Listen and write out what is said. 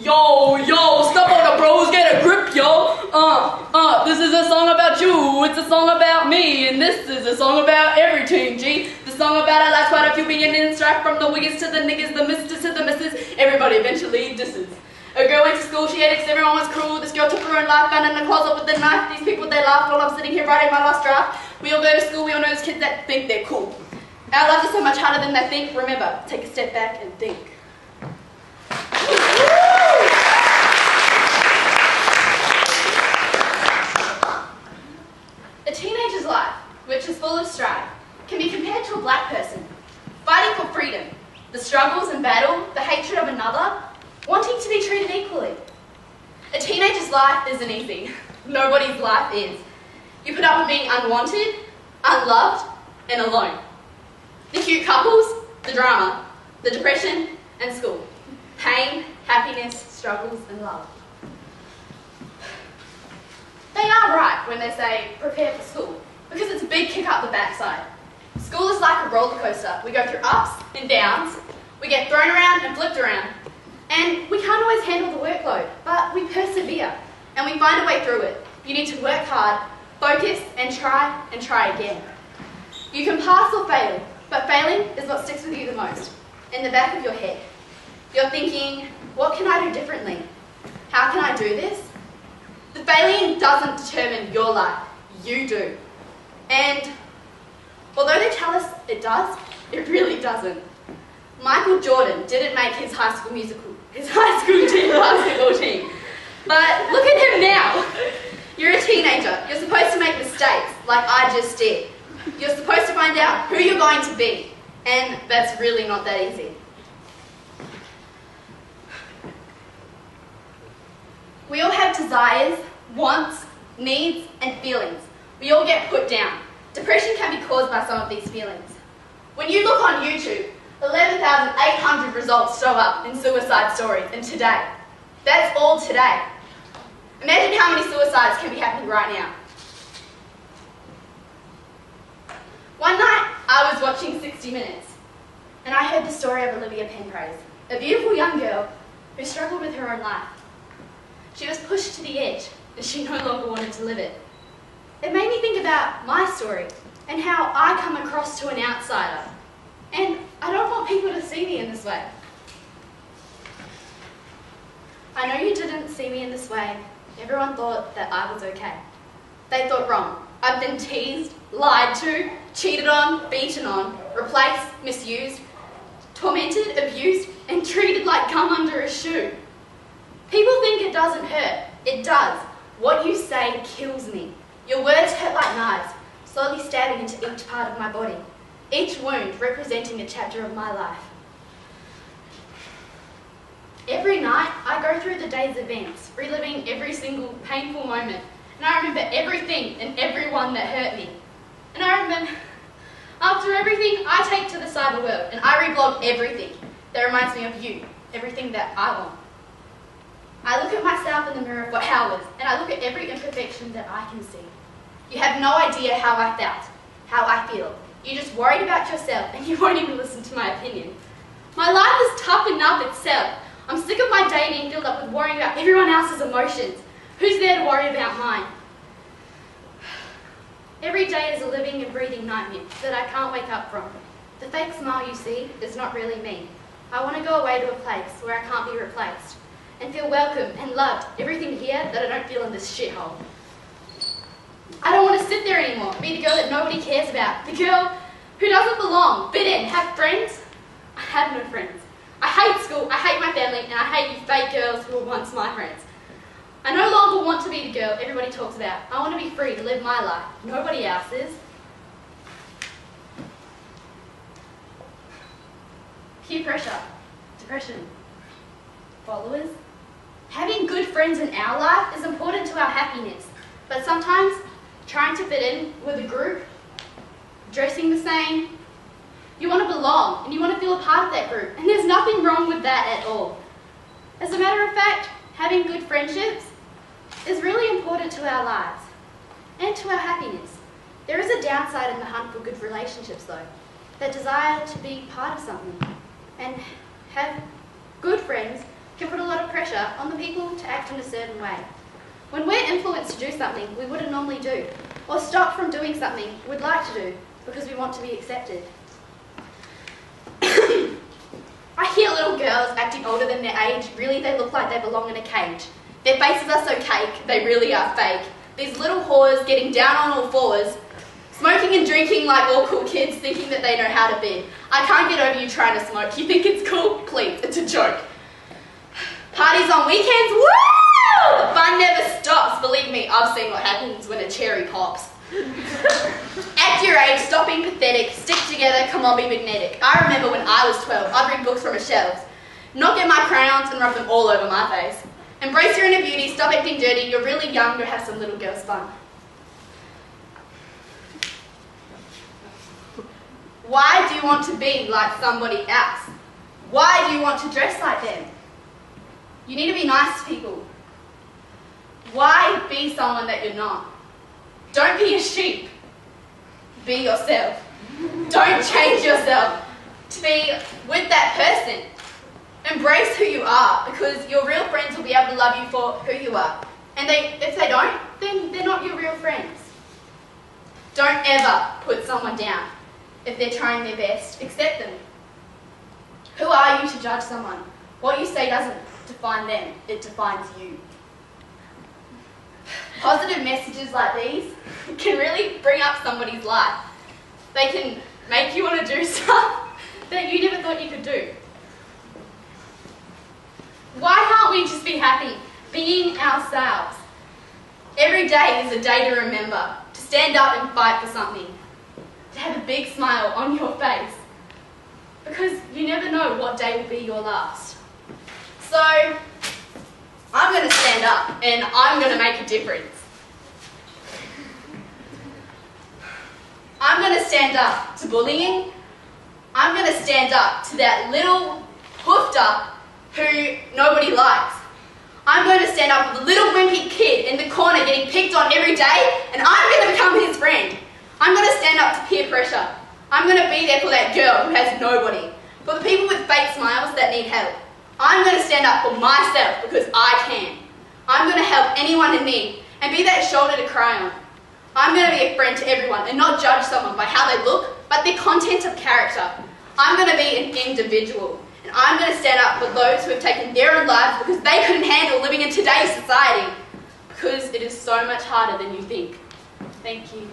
Yo, stop on the bros, get a grip, yo. This is a song about you, it's a song about me, and this is a song about everything, G. The song about our lives, quite a few being in strife, from the wiggies to the niggas, the misters to the misses, everybody eventually disses. A girl went to school, she had ex, everyone was cruel. This girl took her own life, found in the closet with a knife. These people, they laugh while I'm sitting here writing my last draft. We all go to school, we all know those kids that think they're cool. Our lives are so much harder than they think. Remember, take a step back and think. A teenager's life, which is full of strife, can be compared to a black person, fighting for freedom, the struggles and battle, the hatred of another, wanting to be treated equally. A teenager's life isn't easy. Nobody's life is. You put up with being unwanted, unloved, and alone. The cute couples, the drama, the depression, and school. Pain, happiness, struggles, and love. They are right when they say prepare for school, because it's a big kick up the backside. School is like a roller coaster. We go through ups and downs, we get thrown around and flipped around, and we can't always handle the workload, but we persevere, and we find a way through it. You need to work hard, focus, and try again. You can pass or fail, but failing is what sticks with you the most, in the back of your head. You're thinking, what can I do differently? How can I do this? The failing doesn't determine your life, you do. And although they tell us it does, it really doesn't. Michael Jordan didn't make his high school team basketball team. But look at him now. You're a teenager. You're supposed to make mistakes, like I just did. You're supposed to find out who you're going to be. And that's really not that easy. We all have desires, wants, needs, and feelings. We all get put down. Depression can be caused by some of these feelings. When you look on YouTube, 11,800 results show up in suicide stories, and today. That's all today. Imagine how many suicides can be happening right now. One night, I was watching 60 Minutes, and I heard the story of Olivia Penrose, a beautiful young girl who struggled with her own life. She was pushed to the edge, and she no longer wanted to live it. It made me think about my story, and how I come across to an outsider. And I don't want people to see me in this way. I know you didn't see me in this way. Everyone thought that I was okay. They thought wrong. I've been teased, lied to, cheated on, beaten on, replaced, misused, tormented, abused, and treated like gum under a shoe. People think it doesn't hurt. It does. What you say kills me. Your words hurt like knives, slowly stabbing into each part of my body, each wound representing a chapter of my life. Every night, I go through the day's events, reliving every single painful moment, and I remember everything and everyone that hurt me. And I remember, after everything, I take to the cyber world, and I reblog everything that reminds me of you, everything that I want. I look at myself in the mirror for hours, and I look at every imperfection that I can see. You have no idea how I felt, how I feel. You just worried about yourself, and you won't even listen to my opinion. My life is tough enough itself. I'm sick of my day being filled up with worrying about everyone else's emotions. Who's there to worry about mine? Every day is a living and breathing nightmare that I can't wake up from. The fake smile you see is not really me. I want to go away to a place where I can't be replaced and feel welcome and loved, everything here that I don't feel in this shithole. I don't want to sit there anymore, be the girl that nobody cares about, the girl who doesn't belong, fit in, have friends. I have no friends. I hate school, I hate my family, and I hate you fake girls who were once my friends. I no longer want to be the girl everybody talks about. I want to be free to live my life, nobody else's. Peer pressure, depression, followers. Having good friends in our life is important to our happiness, but sometimes trying to fit in with a group, dressing the same, you want to belong and you want to feel a part of that group, and there's nothing wrong with that at all. As a matter of fact, having good friendships is really important to our lives and to our happiness. There is a downside in the hunt for good relationships though, that desire to be part of something and have good friends can put a lot of pressure on the people to act in a certain way. When we're influenced to do something we wouldn't normally do, or stop from doing something we'd like to do because we want to be accepted. I hear little girls acting older than their age. Really, they look like they belong in a cage. Their faces are so cake, they really are fake. These little whores getting down on all fours, smoking and drinking like all cool kids, thinking that they know how to bid. I can't get over you trying to smoke. You think it's cool? Please, it's a joke. Parties on weekends? Woo! The fun never stops. Believe me, I've seen what happens when a cherry pops. At your age, stop being pathetic, stick together, come on, be magnetic. I remember when I was 12, I'd read books from a shelf, not get my crayons and rub them all over my face. Embrace your inner beauty, stop acting dirty, you're really young, go have some little girl's fun. Why do you want to be like somebody else? Why do you want to dress like them? You need to be nice to people. Why be someone that you're not? Don't be a sheep. Be yourself. Don't change yourself to be with that person. Embrace who you are, because your real friends will be able to love you for who you are. And if they don't, then they're not your real friends. Don't ever put someone down. If they're trying their best, accept them. Who are you to judge someone? What you say doesn't define them, it defines you. Positive messages like these can really bring up somebody's life. They can make you want to do stuff that you never thought you could do. Why can't we just be happy being ourselves? Every day is a day to remember, to stand up and fight for something, to have a big smile on your face, because you never know what day will be your last. So, I'm going to stand up and I'm going to make a difference. I'm going to stand up to bullying. I'm going to stand up to that little hoofter who nobody likes. I'm going to stand up with the little wimpy kid in the corner getting picked on every day, and I'm going to become his friend. I'm going to stand up to peer pressure. I'm going to be there for that girl who has nobody, for the people with fake smiles that need help. I'm going to stand up for myself because I can. I'm going to help anyone in need and be that shoulder to cry on. I'm going to be a friend to everyone and not judge someone by how they look, but their content of character. I'm going to be an individual, and I'm going to stand up for those who have taken their own lives because they couldn't handle living in today's society, because it is so much harder than you think. Thank you.